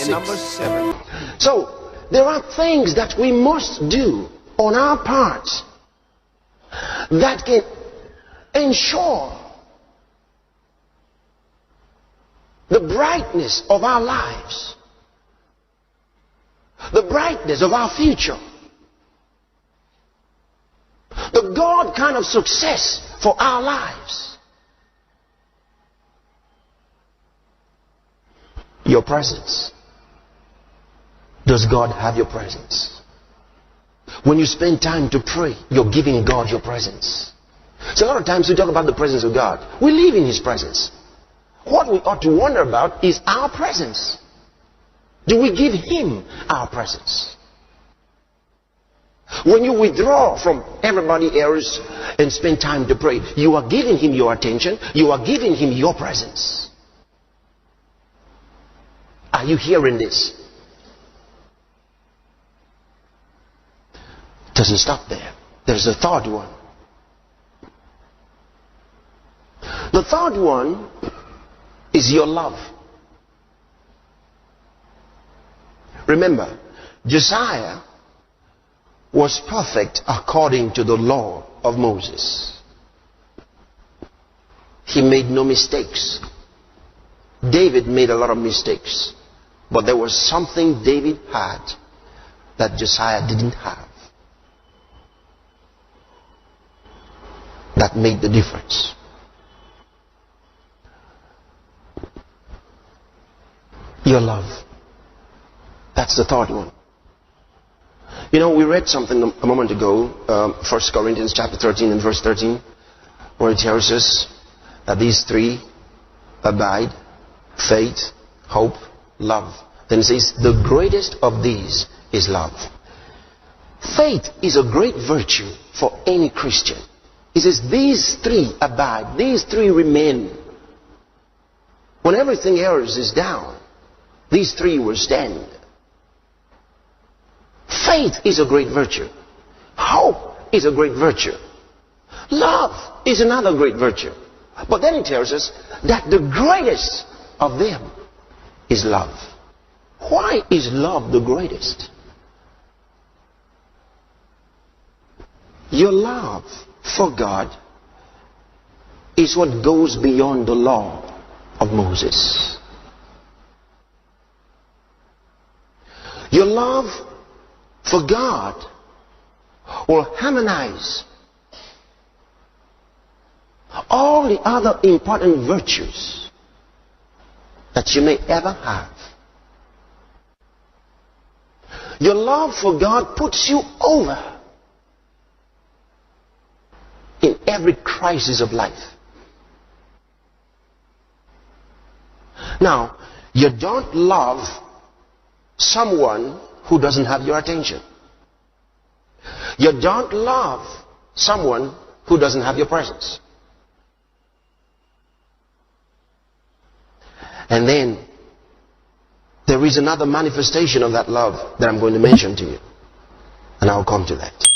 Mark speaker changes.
Speaker 1: number 6.
Speaker 2: So, there are things that we must do on our part that can ensure the brightness of our lives, the brightness of our future, the God kind of success for our lives. Your presence. Does God have your presence? When you spend time to pray, you're giving God your presence. So a lot of times we talk about the presence of God. We live in His presence. What we ought to wonder about is our presence. Do we give Him our presence? When you withdraw from everybody else and spend time to pray, you are giving Him your attention. You are giving Him your presence. Are you hearing this? Doesn't stop there. There's a third one. The third one is your love. Remember, Josiah was perfect according to the law of Moses. He made no mistakes. David made a lot of mistakes. But there was something David had that Josiah didn't have. That made the difference. Your love. That's the third one. You know, we read something a moment ago, 1 Corinthians chapter 13 and verse 13, where it tells us that these three abide: faith, hope, love. Then it says, the greatest of these is love. Faith is a great virtue for any Christian. He says, these three abide, these three remain. When everything else is down, these three will stand. Faith is a great virtue. Hope is a great virtue. Love is another great virtue. But then it tells us that the greatest of them is love. Why is love the greatest? Your love for God is what goes beyond the law of Moses. Your love for God will harmonize all the other important virtues that you may ever have. Your love for God puts you over in every crisis of life. Now, you don't love someone who doesn't have your attention. You don't love someone who doesn't have your presence. And then there is another manifestation of that love that I'm going to mention to you. And I'll come to that.